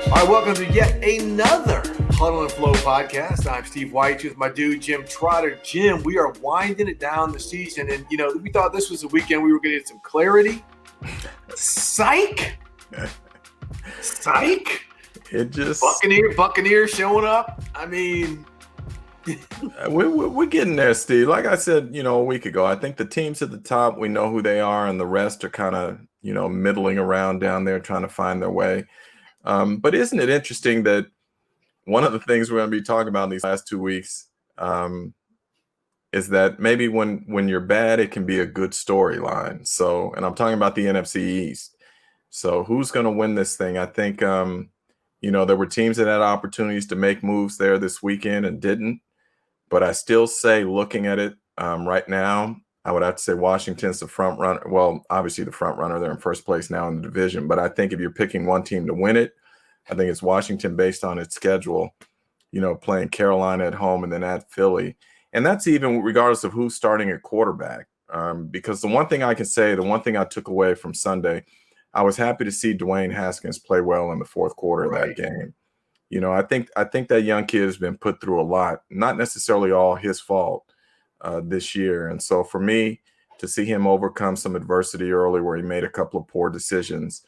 All right, welcome to yet another Huddle and Flow podcast. I'm Steve White with my dude, Jim Trotter. Jim, we are winding it down the season, and, we thought this was the weekend we were going to get some clarity. Psych! It just Buccaneer showing up. I mean, we're getting there, Steve. Like I said, a week ago, I think the teams at the top, we know who they are, and the rest are kind of, middling around down there trying to find their way. But isn't it interesting that one of the things we're going to be talking about in these last 2 weeks is that maybe when you're bad, it can be a good storyline. So, and I'm talking about the NFC East. So who's going to win this thing? I think, there were teams that had opportunities to make moves there this weekend and didn't. But I still say, looking at it right now, I would have to say Washington's the front runner. Well, obviously the front runner. They're in first place now in the division. But I think if you're picking one team to win it, I think it's Washington based on its schedule, playing Carolina at home and then at Philly. And that's even regardless of who's starting at quarterback. Because the one thing I can say, the one thing I took away from Sunday, I was happy to see Dwayne Haskins play well in the fourth quarter of that game. I think that young kid has been put through a lot, not necessarily all his fault this year. And so for me to see him overcome some adversity early where he made a couple of poor decisions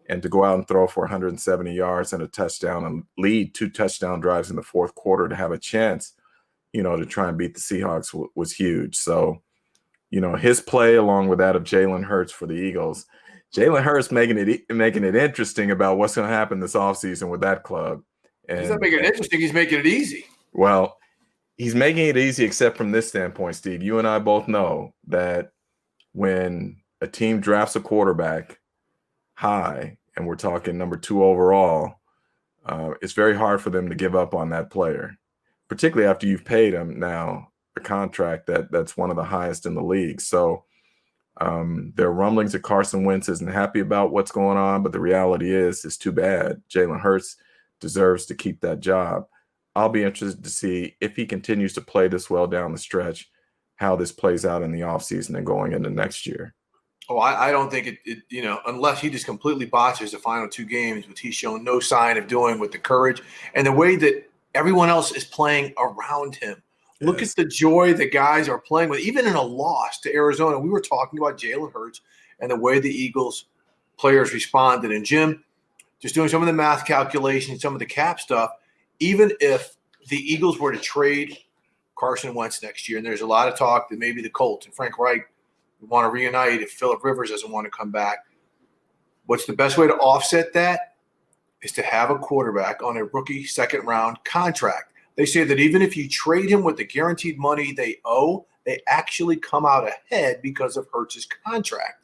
and to go out and throw for 170 yards and a touchdown and lead 2 touchdown drives in the fourth quarter to have a chance, to try and beat the Seahawks was huge. So, his play along with that of Jalen Hurts for the Eagles, Jalen Hurts making it interesting about what's going to happen this offseason with that club. And he's not making it interesting. He's making it easy. Well, he's making it easy except from this standpoint, Steve. You and I both know that when a team drafts a quarterback high, and we're talking number 2 overall, it's very hard for them to give up on that player, particularly after you've paid him now a contract that's one of the highest in the league. So there are rumblings that Carson Wentz isn't happy about what's going on, but the reality is it's too bad. Jalen Hurts deserves to keep that job. I'll be interested to see if he continues to play this well down the stretch, how this plays out in the offseason and going into next year. Oh, I don't think it, unless he just completely botches the final 2 games, which he's shown no sign of doing with the courage and the way that everyone else is playing around him. Yes. Look at the joy the guys are playing with, even in a loss to Arizona. We were talking about Jalen Hurts and the way the Eagles players responded. And Jim, just doing some of the math calculations, some of the cap stuff, even if the Eagles were to trade Carson Wentz next year, and there's a lot of talk that maybe the Colts and Frank Reich want to reunite if Phillip Rivers doesn't want to come back, what's the best way to offset that is to have a quarterback on a rookie second-round contract. They say that even if you trade him with the guaranteed money they owe, they actually come out ahead because of Hurts' contract.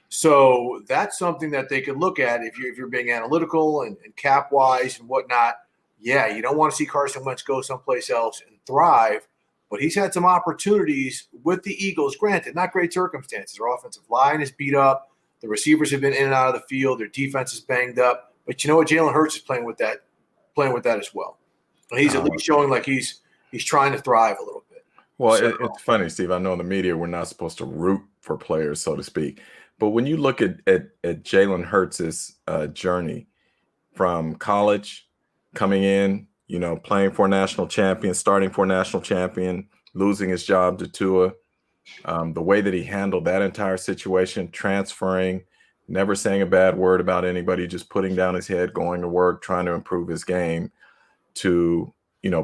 So that's something that they could look at if you're being analytical and cap-wise and whatnot. Yeah, you don't want to see Carson Wentz go someplace else and thrive, but he's had some opportunities with the Eagles. Granted, not great circumstances. Their offensive line is beat up. The receivers have been in and out of the field. Their defense is banged up. But you know what? Jalen Hurts is playing with that as well. And he's at least showing like he's trying to thrive a little bit. Well, it's funny, Steve. I know in the media we're not supposed to root for players, so to speak. But when you look at Jalen Hurts' journey from college, coming in, playing for a national champion, starting for a national champion, losing his job to Tua, the way that he handled that entire situation, transferring, never saying a bad word about anybody, just putting down his head, going to work, trying to improve his game, to,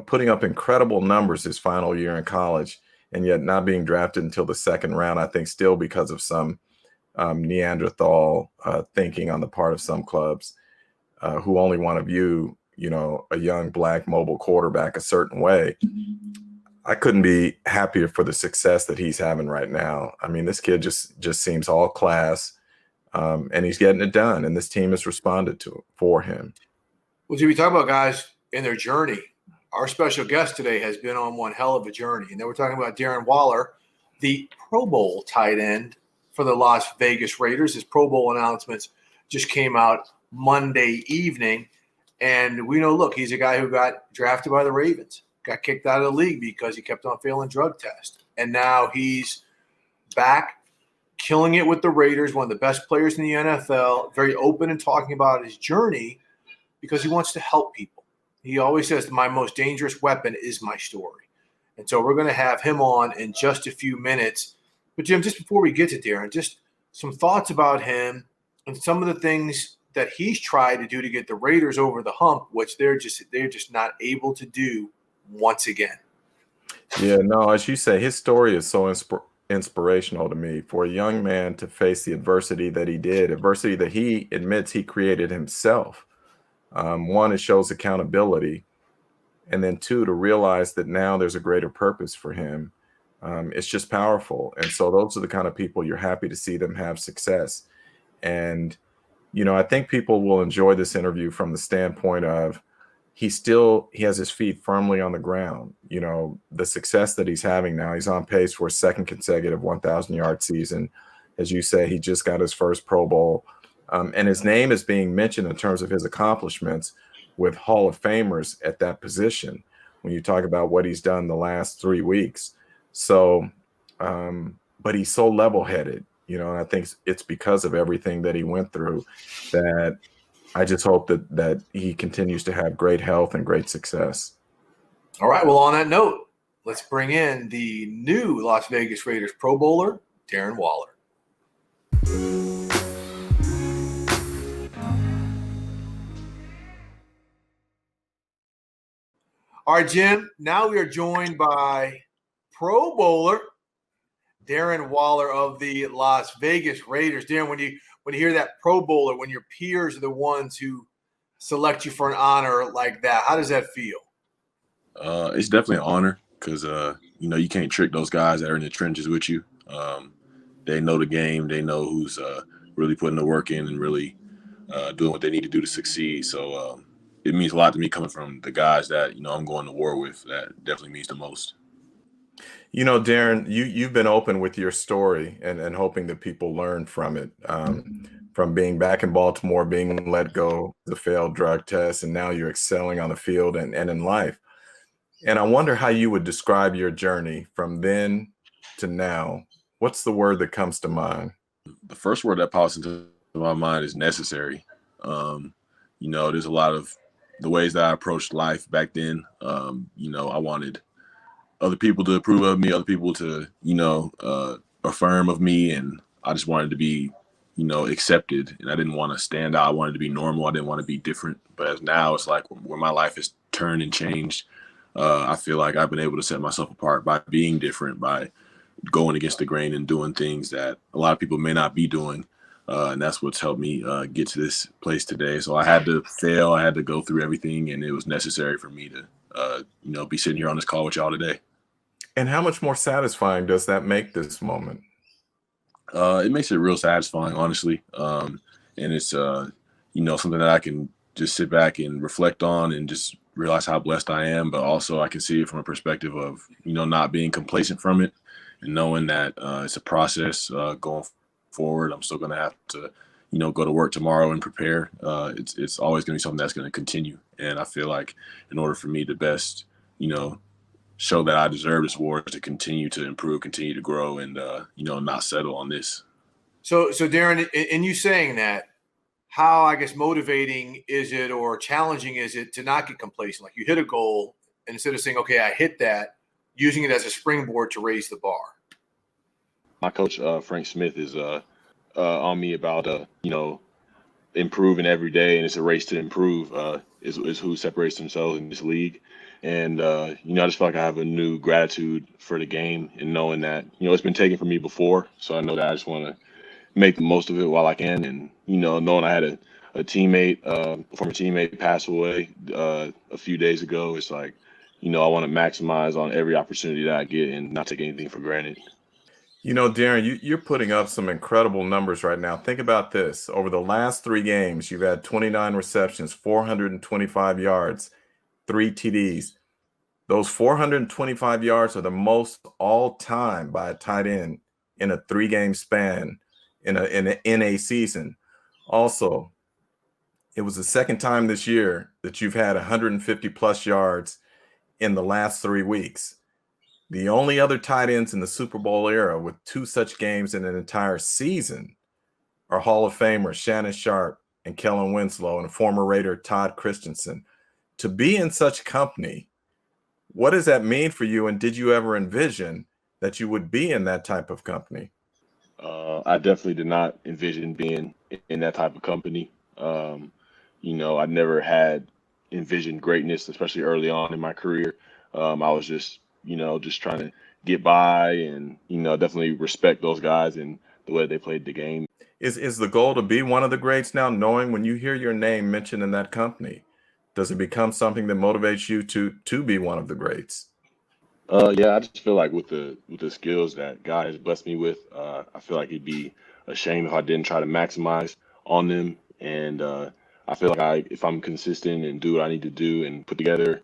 putting up incredible numbers his final year in college, and yet not being drafted until the second round, I think still because of some Neanderthal thinking on the part of some clubs who only want to view, a young black mobile quarterback a certain way. I couldn't be happier for the success that he's having right now. I mean, this kid just seems all class, and he's getting it done, and this team has responded for him. Well, we talk about guys in their journey. Our special guest today has been on one hell of a journey, and then we're talking about Darren Waller, the Pro Bowl tight end for the Las Vegas Raiders. His Pro Bowl announcements just came out Monday evening. And we know, look, he's a guy who got drafted by the Ravens, got kicked out of the league because he kept on failing drug tests. And now he's back, killing it with the Raiders, one of the best players in the NFL, very open and talking about his journey. because he wants to help people. He always says my most dangerous weapon is my story. And so we're going to have him on in just a few minutes. But Jim, just before we get to Darren, just some thoughts about him and some of the things that he's tried to do to get the Raiders over the hump, which they're just not able to do once again. Yeah, no, as you say, his story is so inspirational to me. For a young man to face the adversity that he did, adversity that he admits he created himself. One, it shows accountability. And then two, to realize that now there's a greater purpose for him. It's just powerful. And so those are the kind of people you're happy to see them have success. And, I think people will enjoy this interview from the standpoint of he has his feet firmly on the ground. The success that he's having now, he's on pace for a second consecutive 1,000-yard season. As you say, he just got his first Pro Bowl. And his name is being mentioned in terms of his accomplishments with Hall of Famers at that position when you talk about what he's done the last 3 weeks. So, but he's so level-headed, and I think it's because of everything that he went through that I just hope that he continues to have great health and great success. All right. Well, on that note, let's bring in the new Las Vegas Raiders Pro Bowler, Darren Waller. All right, Jim, now we are joined by Pro Bowler Darren Waller of the Las Vegas Raiders. Darren, when you hear that Pro Bowler, when your peers are the ones who select you for an honor like that, how does that feel? It's definitely an honor because, you can't trick those guys that are in the trenches with you. They know the game. They know who's really putting the work in and really doing what they need to do to succeed. So it means a lot to me coming from the guys that, I'm going to war with. That definitely means the most. Darren, you've been open with your story and hoping that people learn from it, from being back in Baltimore, being let go, the failed drug test, and now you're excelling on the field and in life. And I wonder how you would describe your journey from then to now. What's the word that comes to mind? The first word that pops into my mind is necessary. There's a lot of the ways that I approached life back then. I wanted other people to approve of me, other people to, affirm of me. And I just wanted to be, accepted. And I didn't want to stand out. I wanted to be normal. I didn't want to be different. But as now it's like where my life has turned and changed, I feel like I've been able to set myself apart by being different, by going against the grain and doing things that a lot of people may not be doing. And that's what's helped me get to this place today. So I had to fail. I had to go through everything. And it was necessary for me to, be sitting here on this call with y'all today. And how much more satisfying does that make this moment? It makes it real satisfying, honestly. And it's, something that I can just sit back and reflect on and just realize how blessed I am. But also I can see it from a perspective of, not being complacent from it and knowing that it's a process going forward. I'm still going to have to, go to work tomorrow and prepare. It's always going to be something that's going to continue. And I feel like in order for me to best, show that I deserve this award, to continue to improve, continue to grow, and not settle on this. So Darren, in you saying that, how I guess motivating is it or challenging is it to not get complacent? Like you hit a goal and instead of saying, okay, I hit that, using it as a springboard to raise the bar. My coach Frank Smith is on me about improving every day, and it's a race to improve. Is who separates themselves in this league. And, I just feel like I have a new gratitude for the game and knowing that, it's been taken from me before. So I know that I just want to make the most of it while I can. And, knowing I had a teammate, former teammate pass away a few days ago, it's like, I want to maximize on every opportunity that I get and not take anything for granted. Darren, you're putting up some incredible numbers right now. Think about this. Over the last 3 games, you've had 29 receptions, 425 yards, 3 TDs. Those 425 yards are the most all time by a tight end in a 3-game span in a season. Also, it was the second time this year that you've had 150 plus yards in the last 3 weeks. The only other tight ends in the Super Bowl era with 2 such games in an entire season are Hall of Famers Shannon Sharpe and Kellen Winslow and former Raider Todd Christensen. To be in such company, what does that mean for you? And did you ever envision that you would be in that type of company? I definitely did not envision being in that type of company. I never had envisioned greatness, especially early on in my career. I was just trying to get by and, definitely respect those guys and the way they played the game. Is the goal to be one of the greats now, knowing when you hear your name mentioned in that company? Does it become something that motivates you to be one of the greats? Yeah, I just feel like with the skills that God has blessed me with, I feel like it'd be a shame if I didn't try to maximize on them. And I feel like if I'm consistent and do what I need to do and put together,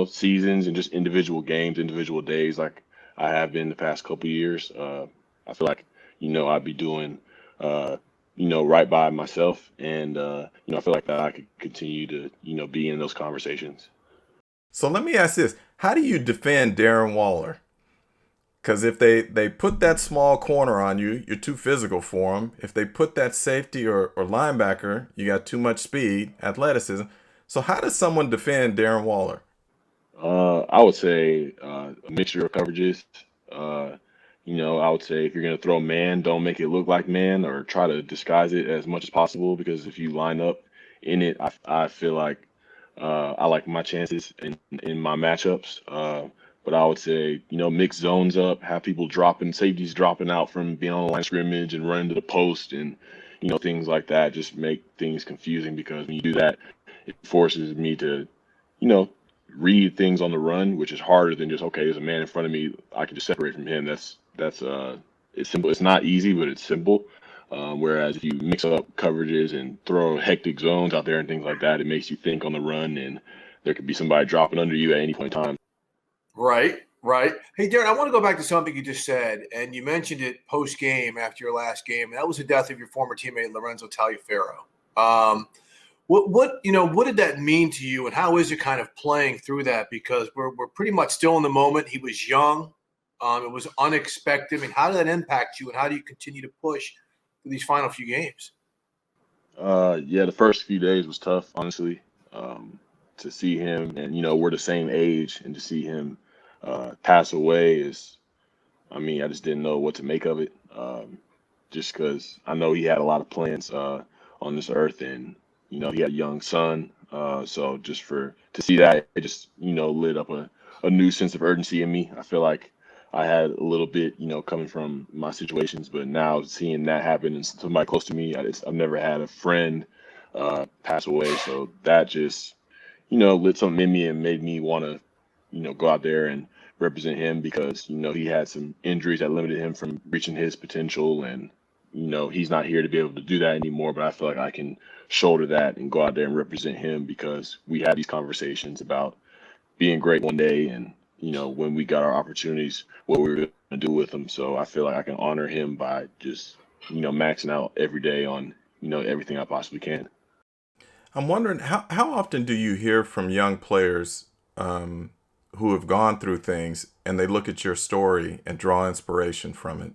seasons and just individual games, individual days, like I have been the past couple of years, I feel like, I'd be doing, right by myself. And, I feel like that I could continue to, be in those conversations. So let me ask this. How do you defend Darren Waller? Because if they put that small corner on you, you're too physical for them. If they put that safety or linebacker, you got too much speed, athleticism. So how does someone defend Darren Waller? I would say a mixture of coverages. Uh, I would say if you're going to throw man, don't make it look like man or try to disguise it as much as possible because if you line up in it, I feel like I like my chances in my matchups. But I would say, mix zones up, have people dropping, safeties dropping out from being on the line of scrimmage and running to the post and, things like that. Just make things confusing because when you do that, it forces me to, you know, read things on the run, which is harder than just, okay, there's a man in front of me. I can just separate from him. That's it's simple. It's not easy, but it's simple. Whereas if you mix up coverages and throw hectic zones out there and things like that, it makes you think on the run and there could be somebody dropping under you at any point in time. Right, right. Hey, Darren, I want to go back to something you just said, and you mentioned it post game after your last game, and that was the death of your former teammate Lorenzo Taliaferro. What did that mean to you, and how is it kind of playing through that? Because we're pretty much still in the moment. He was young. It was unexpected. I mean, how did that impact you, and how do you continue to push through these final few games? Yeah, the first few days was tough, honestly. To see him, and we're the same age, and to see him pass away I just didn't know what to make of it. Just because I know he had a lot of plans on this earth, and he had a young son. So just to see that, it just lit up a new sense of urgency in me. I feel like I had a little bit, coming from my situations, but now seeing that happen and somebody close to me, I've never had a friend pass away, so that just lit something in me and made me want to go out there and represent him because he had some injuries that limited him from reaching his potential, and he's not here to be able to do that anymore. But I feel like I can shoulder that and go out there and represent him because we had these conversations about being great one day, and when we got our opportunities, what we were going to do with them. So I feel like I can honor him by just maxing out every day on everything I possibly can. I'm wondering how often do you hear from young players who have gone through things and they look at your story and draw inspiration from it?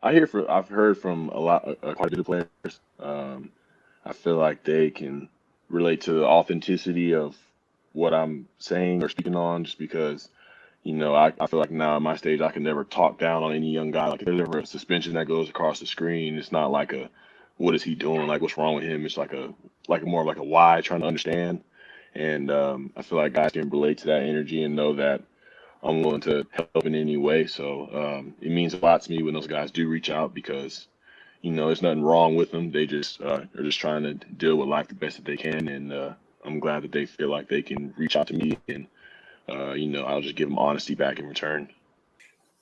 I've heard from quite a bit of players. I feel like they can relate to the authenticity of what I'm saying or speaking on, just because I feel like now at my stage I can never talk down on any young guy. Like if there's ever a suspension that goes across the screen, it's not like a what is he doing? Like what's wrong with him? It's like more of like a why, trying to understand. And I feel like guys can relate to that energy and know that I'm willing to help in any way. So it means a lot to me when those guys do reach out because, there's nothing wrong with them. They just are just trying to deal with life the best that they can. And I'm glad that they feel like they can reach out to me and, I'll just give them honesty back in return.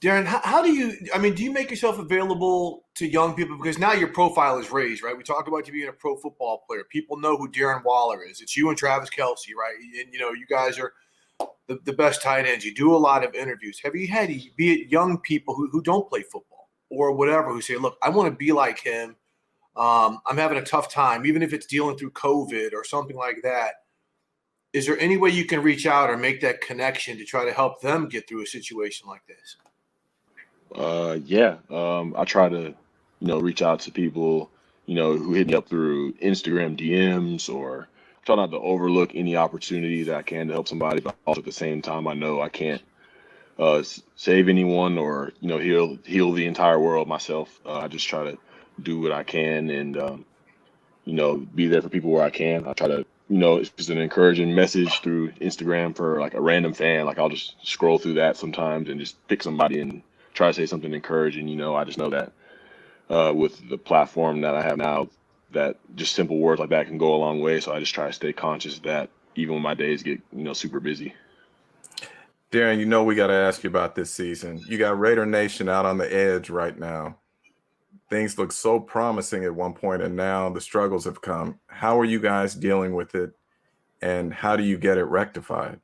Darren, how do you make yourself available to young people? Because now your profile is raised, right? We talk about you being a pro football player. People know who Darren Waller is. It's you and Travis Kelce, right? And, you guys are the best tight ends. You do a lot of interviews. Have you had, be it young people who don't play football or whatever, who say, look, I want to be like him. I'm having a tough time, even if it's dealing through COVID or something like that. Is there any way you can reach out or make that connection to try to help them get through a situation like this? Yeah. I try to, reach out to people, who hit me up through Instagram DMs, or try not to overlook any opportunity that I can to help somebody, but also at the same time, I know I can't save anyone or, heal the entire world myself. I just try to do what I can and, be there for people where I can. I try to, if it's an encouraging message through Instagram for like a random fan, like I'll just scroll through that sometimes and just pick somebody and try to say something encouraging. I just know that with the platform that I have now, that just simple words like that can go a long way. So I just try to stay conscious of that even when my days get, super busy. Darren, we got to ask you about this season. You got Raider Nation out on the edge right now. Things look so promising at one point, and now the struggles have come. How are you guys dealing with it, and how do you get it rectified?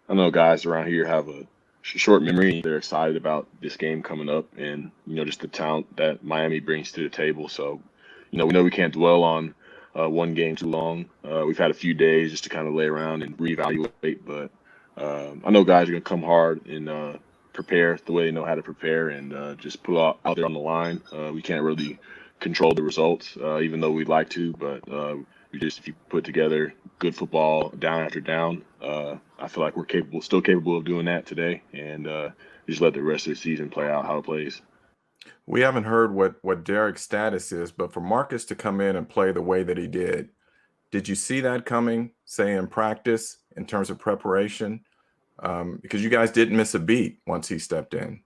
I know guys around here have a short memory. They're excited about this game coming up and, just the talent that Miami brings to the table. So, we know we can't dwell on one game too long. We've had a few days just to kind of lay around and reevaluate, but I know guys are going to come hard and prepare the way they know how to prepare and just put out there on the line. We can't really control the results, even though we'd like to, but if you put together good football down after down, I feel like we're still capable of doing that today, and just let the rest of the season play out how it plays. We haven't heard what Derek's status is, but for Marcus to come in and play the way that he did you see that coming, say in practice, in terms of preparation? Because you guys didn't miss a beat once he stepped in.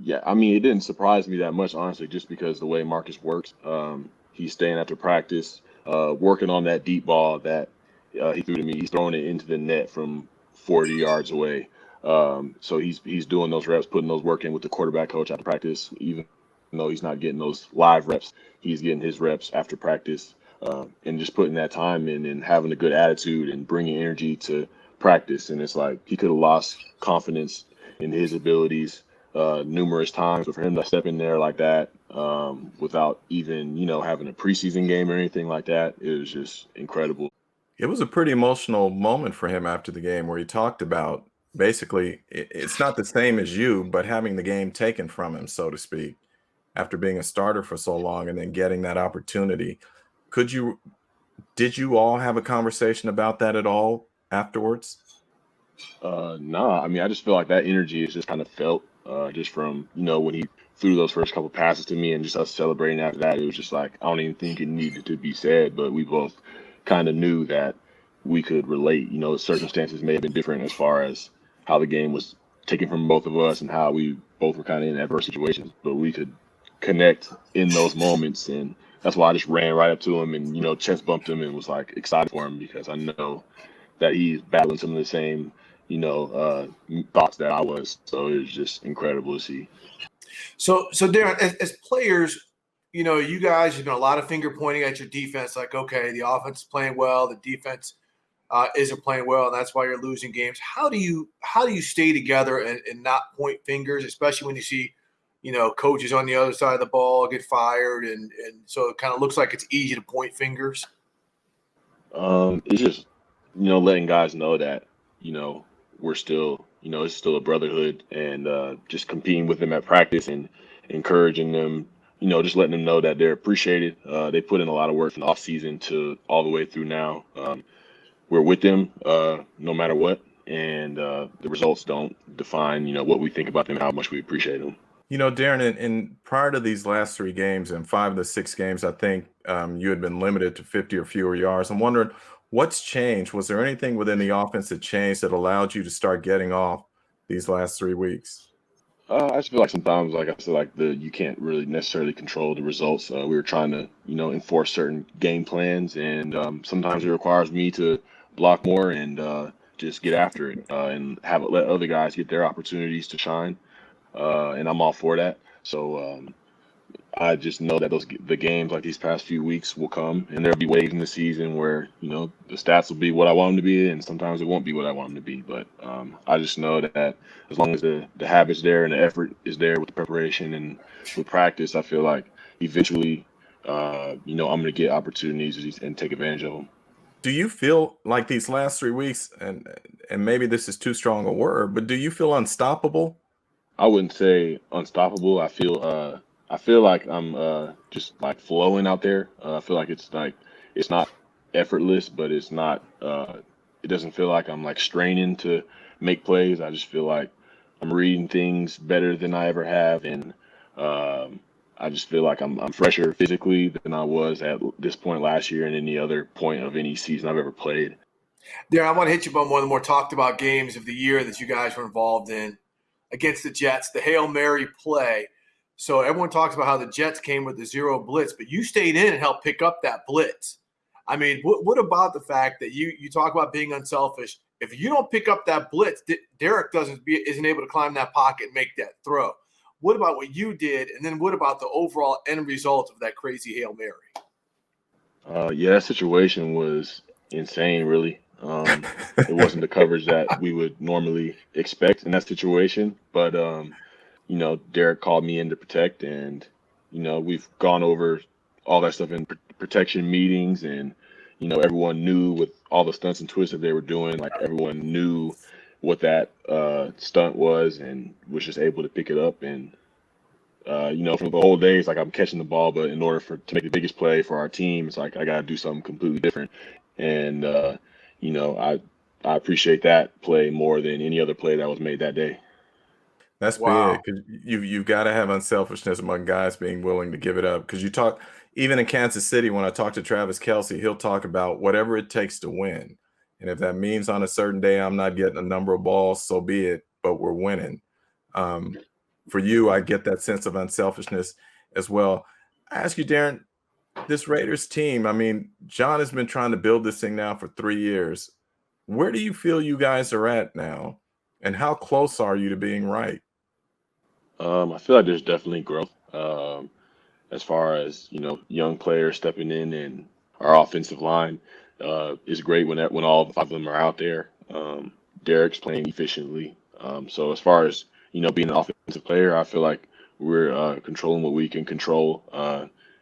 Yeah, I mean, it didn't surprise me that much, honestly, just because the way Marcus works. He's staying after practice, working on that deep ball that he threw to me. He's throwing it into the net from 40 yards away. So he's doing those reps, putting those work in with the quarterback coach after practice. Even though he's not getting those live reps, he's getting his reps after practice, and just putting that time in and having a good attitude and bringing energy to practice. And it's like he could have lost confidence in his abilities numerous times, but for him to step in there like that without even, having a preseason game or anything like that, it was just incredible. It was a pretty emotional moment for him after the game where he talked about basically it's not the same as you, but having the game taken from him, so to speak, after being a starter for so long and then getting that opportunity. Did you all have a conversation about that at all afterwards? Nah, I mean, I just feel like that energy is just kind of felt just from, when he threw those first couple passes to me and just us celebrating after that. It was just like, I don't even think it needed to be said, but we both kind of knew that we could relate. Circumstances may have been different as far as how the game was taken from both of us and how we both were kind of in adverse situations, but we could connect in those moments. And that's why I just ran right up to him and, chest bumped him and was like excited for him because I know that he's battling some of the same, thoughts that I was. So it was just incredible to see. So Darren, as players, you guys have been a lot of finger pointing at your defense, like, okay, the offense is playing well, the defense isn't playing well, and that's why you're losing games. How do you stay together and not point fingers, especially when you see, coaches on the other side of the ball get fired, and so it kind of looks like it's easy to point fingers? It's just, letting guys know that, we're still, it's still a brotherhood, and just competing with them at practice and encouraging them, just letting them know that they're appreciated. They put in a lot of work from the off season to all the way through now. We're with them no matter what, and the results don't define, what we think about them, how much we appreciate them. Darren, in prior to these last 3 games and 5 of the 6 games, I think you had been limited to 50 or fewer yards. I'm wondering what's changed. Was there anything within the offense that changed that allowed you to start getting off these last 3 weeks? I just feel like sometimes, like I said, like you can't really necessarily control the results. We were trying to, enforce certain game plans, and sometimes it requires me to block more and just get after it and let other guys get their opportunities to shine. And I'm all for that. So I just know that the games like these past few weeks will come, and there'll be waves in the season where the stats will be what I want them to be, and sometimes it won't be what I want them to be. But I just know that as long as the habit's there and the effort is there with the preparation and with practice, I feel like eventually, I'm going to get opportunities and take advantage of them. Do you feel like these last 3 weeks, and maybe this is too strong a word, but do you feel unstoppable? I wouldn't say unstoppable. I feel I feel like I'm just like flowing out there. I feel like it's not effortless, but it's not it doesn't feel like I'm like straining to make plays. I just feel like I'm reading things better than I ever have, and um, I just feel like I'm fresher physically than I was at this point last year and any other point of any season I've ever played. Darren, I want to hit you about one of the more talked about games of the year that you guys were involved in against the Jets, the Hail Mary play. So everyone talks about how the Jets came with the zero blitz, but you stayed in and helped pick up that blitz. I mean, what about the fact that you talk about being unselfish? If you don't pick up that blitz, Derek isn't able to climb that pocket and make that throw. What about what you did, and then what about the overall end result of that crazy Hail Mary? Yeah, that situation was insane, really. It wasn't the coverage that we would normally expect in that situation, but Derek called me in to protect, and we've gone over all that stuff in protection meetings, and everyone knew with all the stunts and twists that they were doing, like everyone knew what that stunt was, and was just able to pick it up. And from the whole day, it's like I'm catching the ball, but in order to make the biggest play for our team, it's like I got to do something completely different. And I appreciate that play more than any other play that was made that day. That's big, Wow. because you've got to have unselfishness among guys being willing to give it up. Because you talk, even in Kansas City, when I talk to Travis Kelsey, he'll talk about whatever it takes to win. And if that means on a certain day I'm not getting a number of balls, so be it, but we're winning. Um, for you, I get that sense of unselfishness as well. I ask you, Darren, this Raiders team, I mean, John has been trying to build this thing now for 3 years. Where do you feel you guys are at now? And how close are you to being right? I feel like there's definitely growth as far as young players stepping in, and our offensive line is great when all five of them are out there. Derek's playing efficiently. So as far as being an offensive player, I feel like we're controlling what we can control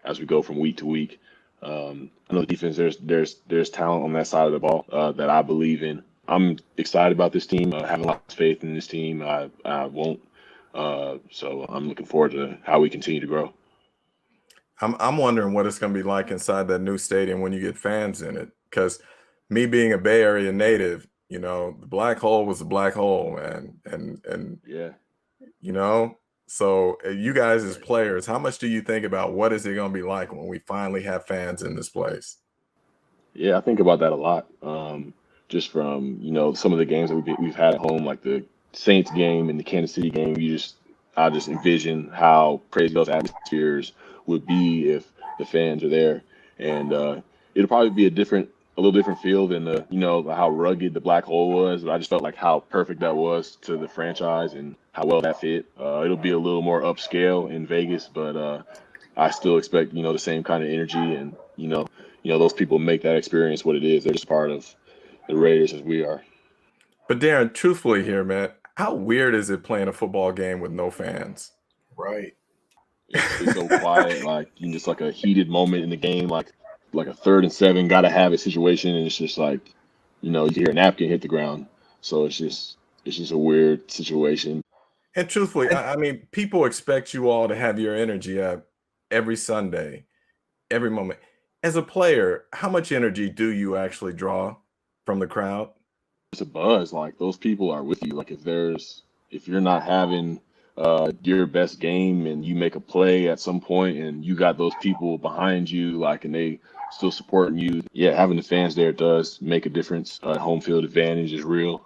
as we go from week to week. I know the defense. There's talent on that side of the ball that I believe in. I'm excited about this team. I have a lot of faith in this team. I won't. So I'm looking forward to how we continue to grow. I'm wondering what it's going to be like inside that new stadium when you get fans in it. Because me being a Bay Area native, the black hole was a black hole, man, and Yeah. you know, so you guys as players, how much do you think about what is it going to be like when we finally have fans in this place? Yeah, I think about that a lot. Just from some of the games that we've had at home, like the Saints game and the Kansas City game. I just envision how crazy those atmospheres would be if the fans are there, and it'll probably be a little different feel than the how rugged the black hole was. But I just felt like how perfect that was to the franchise and how well that fit. It'll be a little more upscale in Vegas, but I still expect the same kind of energy, and those people make that experience what it is. They're just part of the Raiders as we are. But Darren, truthfully here, man, how weird is it playing a football game with no fans? Right. It's so quiet, like just like a heated moment in the game, like a 3rd and 7, gotta have a situation, and it's just like you hear a napkin hit the ground. So it's just a weird situation. And truthfully, And I mean, people expect you all to have your energy up every Sunday, every moment. As a player, how much energy do you actually draw from the crowd? It's a buzz. Like those people are with you. Like if you're not having your best game and you make a play at some point and you got those people behind you, like, and they still supporting you, yeah, having the fans there does make a difference. Home field advantage is real.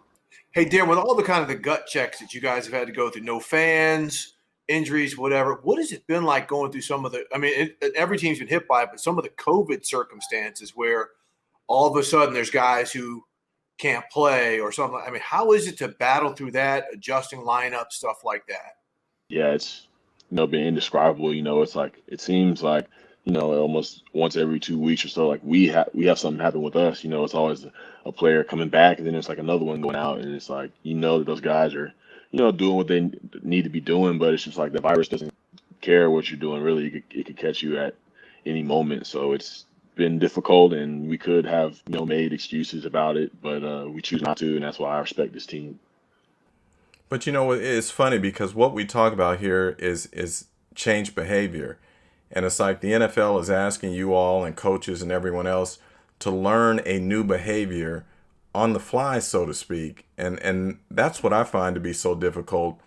hey, Darren, with all the kind of the gut checks that you guys have had to go through, no fans, injuries, whatever, what has it been like going through some of the? I mean, every team's been hit by it, but some of the COVID circumstances where all of a sudden there's guys who can't play or something. I mean, how is it to battle through that, adjusting lineup, stuff like that? Yeah, it's been indescribable. It's like it seems like almost once every 2 weeks or so, like we have something happen with us. It's always a player coming back, and then it's like another one going out, and it's like that those guys are doing what they need to be doing, but it's just like the virus doesn't care what you're doing. Really, it could catch you at any moment. So it's been difficult, and we could have made excuses about it, but we choose not to, and that's why I respect this team. But it's funny because what we talk about here is change behavior. And it's like the NFL is asking you all and coaches and everyone else to learn a new behavior on the fly, so to speak. And that's what I find to be so difficult.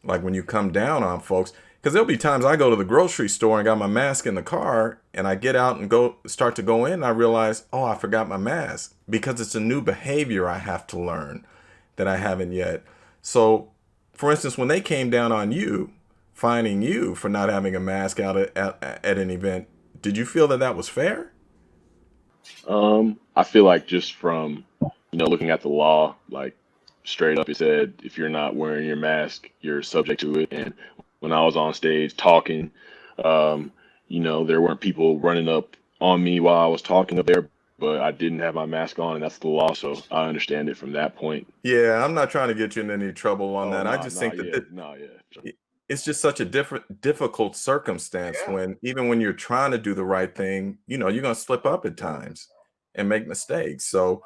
Like when you come down on folks, because there'll be times I go to the grocery store and got my mask in the car, and I get out and start to go in, and I realize, oh, I forgot my mask, because it's a new behavior I have to learn that I haven't yet. So, for instance, when they came down on you, fining you for not having a mask out at an event, did you feel that was fair? I feel like just from, looking at the law, like straight up, it said if you're not wearing your mask, you're subject to it. And when I was on stage talking, there weren't people running up on me while I was talking up there, but I didn't have my mask on, and that's the law. So I understand it from that point. Yeah, I'm not trying to get you in any trouble on that. I just think that it's just such a difficult circumstance when even when you're trying to do the right thing, you're going to slip up at times and make mistakes. So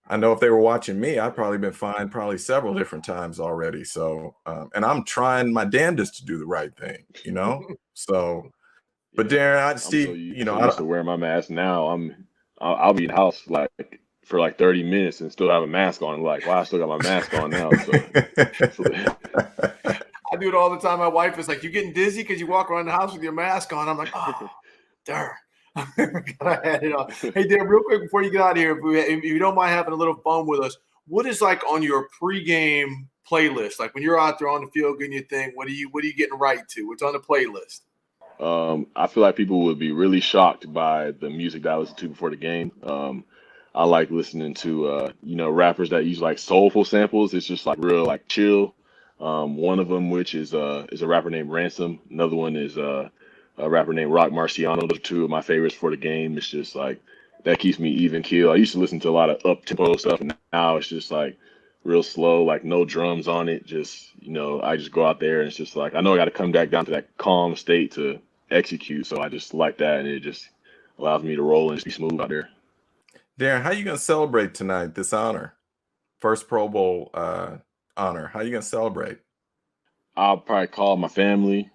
I know if they were watching me, I'd probably been fined probably several different times already. So, and I'm trying my damnedest to do the right thing, So, but Darren, Steve, I used to wear my mask. Now I'll be in the house for 30 minutes and still have a mask on. Like, wow, I still got my mask on now. So I do it all the time. My wife is like, "You getting dizzy because you walk around the house with your mask on?" I'm like, "Oh, darn." I had it on. Hey, Darren, real quick before you get out of here, if you don't mind having a little fun with us, what is like on your pregame playlist? Like when you're out there on the field getting your thing, what are you getting right to? What's on the playlist? I feel like people would be really shocked by the music that I listen to before the game. I like listening to rappers that use like soulful samples. It's just like real like chill. One of them, which is a rapper named Ransom. Another one is a rapper named Rock Marciano. Those are two of my favorites for the game. It's just like that keeps me even keel. I used to listen to a lot of up tempo stuff, and now it's just like real slow, like no drums on it. Just I just go out there and it's just like I know I got to come back down to that calm state to execute. So I just like that, and it just allows me to roll and just be smooth out there. Darren, how are you gonna celebrate tonight? This honor, first Pro Bowl honor. How are you gonna celebrate? I'll probably call my family.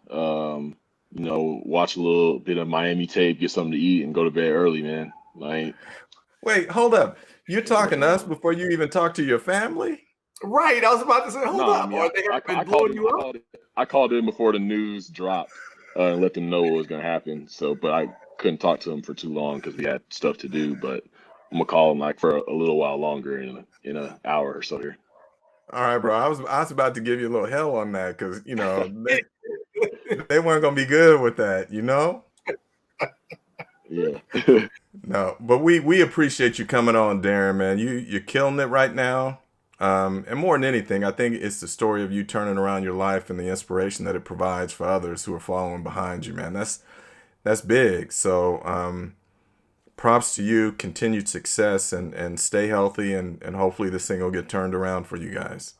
Watch a little bit of Miami tape, get something to eat, and go to bed early, man. Wait, hold up. You're talking to us before you even talk to your family? Right. I was about to say, hold up. I called in before the news dropped and let them know what was going to happen. So, but I couldn't talk to them for too long because we had stuff to do. But I'm gonna call them for a little while longer in an hour or so here. All right, bro. I was about to give you a little hell on that because they weren't gonna be good with that, Yeah. No, but we appreciate you coming on, Darren, man. You're killing it right now. And more than anything, I think it's the story of you turning around your life and the inspiration that it provides for others who are following behind you, man. That's big. So props to you, continued success, and stay healthy, and hopefully this thing will get turned around for you guys.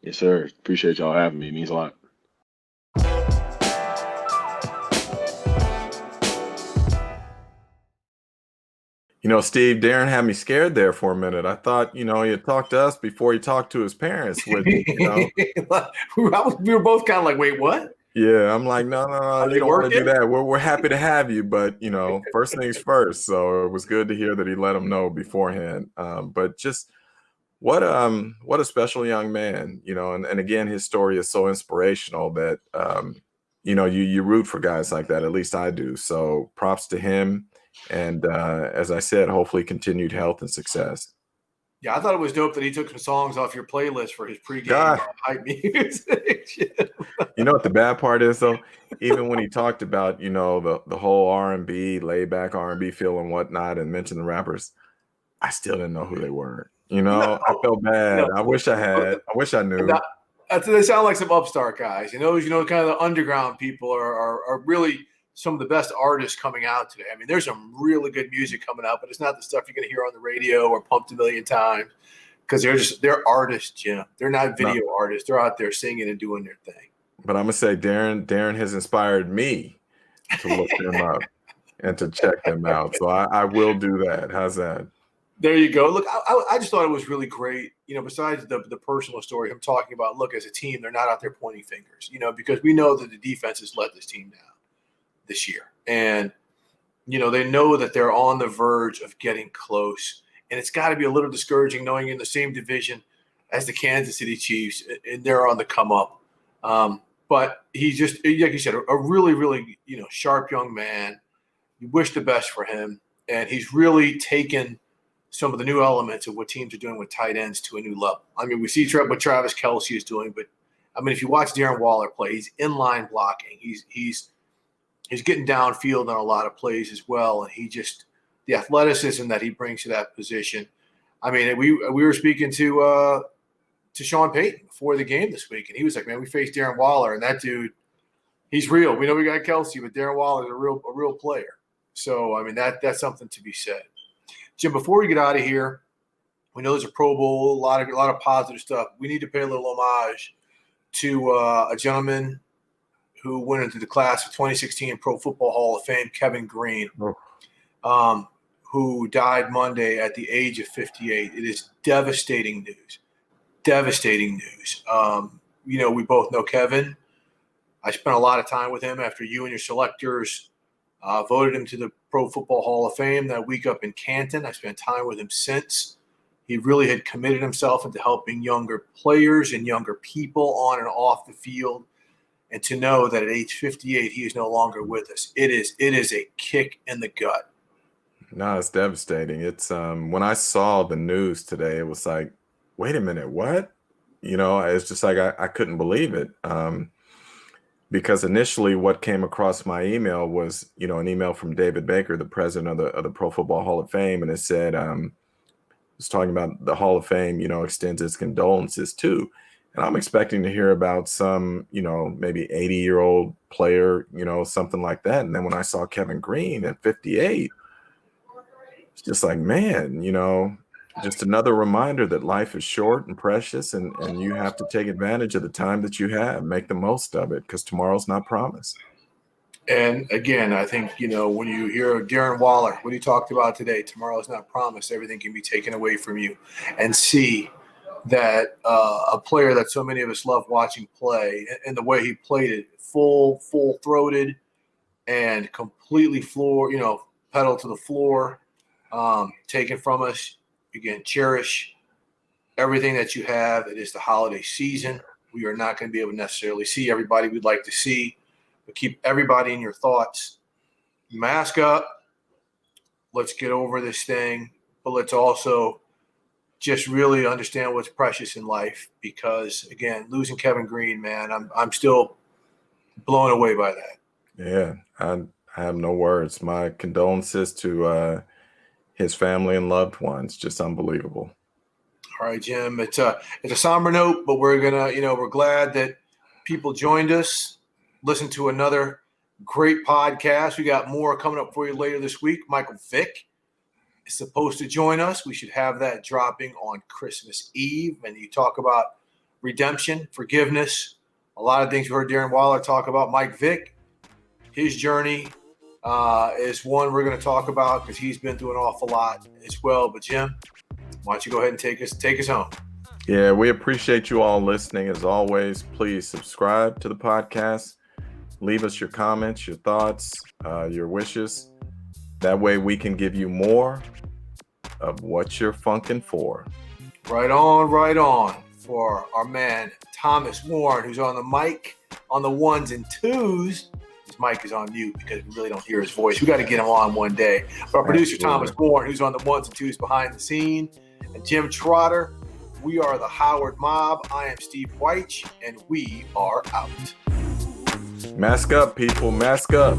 Yes, sir. Appreciate y'all having me. It means a lot. Steve, Darren had me scared there for a minute. I thought, he had talked to us before he talked to his parents. Which, we were both kind of like, wait, what? Yeah, I'm like, no, you don't want to do that. We're happy to have you, but first things first. So it was good to hear that he let them know beforehand. But just what a special young man, and again, his story is so inspirational that you root for guys like that. At least I do. So props to him. And as I said, hopefully continued health and success. Yeah, I thought it was dope that he took some songs off your playlist for his pregame hype music. You know what the bad part is, though? Even when he talked about, the whole R&B, laid back R&B feel and whatnot, and mentioned the rappers, I still didn't know who they were. I felt bad. I wish I had. I wish I knew. They sound like some upstart guys. Kind of the underground people are really some of the best artists coming out today. I mean, there's some really good music coming out, but it's not the stuff you're going to hear on the radio or pumped a million times because they're artists, They're not video artists. They're out there singing and doing their thing. But I'm going to say Darren has inspired me to look them up and to check them out. So I will do that. How's that? There you go. Look, I just thought it was really great. Besides the personal story, him talking about, look, as a team, they're not out there pointing fingers. Because we know that the defense has let this team down this year, and they know that they're on the verge of getting close, and it's got to be a little discouraging knowing you're in the same division as the Kansas City Chiefs, and they're on the come up. But he's just, like you said, a really, really sharp young man. You wish the best for him, and he's really taken some of the new elements of what teams are doing with tight ends to a new level. I mean, we see what Travis Kelce is doing, but I mean, if you watch Darren Waller play, he's inline blocking. He's getting downfield on a lot of plays as well, and the athleticism that he brings to that position. I mean, we were speaking to Sean Payton before the game this week, and he was like, "Man, we faced Darren Waller, and that dude, he's real. We know we got Kelce, but Darren Waller is a real player." So, I mean, that's something to be said. Jim, before we get out of here, we know there's a Pro Bowl, a lot of positive stuff. We need to pay a little homage to a gentleman who went into the class of 2016 Pro Football Hall of Fame, Kevin Greene, who died Monday at the age of 58. It is devastating news. Devastating news. We both know Kevin. I spent a lot of time with him after you and your selectors voted him to the Pro Football Hall of Fame that week up in Canton. I spent time with him since. He really had committed himself into helping younger players and younger people on and off the field. And to know that at age 58, he is no longer with us, it is a kick in the gut. No, it's devastating. It's when I saw the news today, it was like, wait a minute, what? It's just like I couldn't believe it. Because initially what came across my email was, an email from David Baker, the president of the Pro Football Hall of Fame, and it said, it was talking about the Hall of Fame, extends its condolences too. And I'm expecting to hear about some, maybe 80-year-old player, something like that. And then when I saw Kevin Greene at 58, it's just like, man, just another reminder that life is short and precious, and you have to take advantage of the time that you have, make the most of it, because tomorrow's not promised. And again, I think, when you hear Darren Waller, what he talked about today, tomorrow's not promised, everything can be taken away from you, and see that a player that so many of us love watching play, and the way he played it, full-throated and completely pedal to the floor, taken from us. Again, cherish everything that you have. It is the holiday season. We are not going to be able to necessarily see everybody we'd like to see, but keep everybody in your thoughts. Mask up. Let's get over this thing, but let's also just really understand what's precious in life, because, again, losing Kevin Greene, man, I'm still blown away by that. Yeah, I have no words. My condolences to his family and loved ones. Just unbelievable. All right, Jim. It's a somber note, but we're we're glad that people joined us. Listen to another great podcast. We got more coming up for you later this week. Michael Vick is supposed to join us. We should have that dropping on Christmas Eve. And you talk about redemption, forgiveness, a lot of things we heard Darren Waller talk about. Mike Vick, his journey is one we're going to talk about, because he's been through an awful lot as well. But Jim, why don't you go ahead and take us home? Yeah, we appreciate you all listening. As always, please subscribe to the podcast. Leave us your comments, your thoughts, your wishes. That way we can give you more of what you're funking for. Right on. For our man, Thomas Warren, who's on the mic on the ones and twos. His mic is on mute because we really don't hear his voice. We got to get him on one day. But our producer, Thomas Warren, who's on the ones and twos behind the scene, and Jim Trotter. We are the Howard Mob. I am Steve White, and we are out. Mask up, people. Mask up.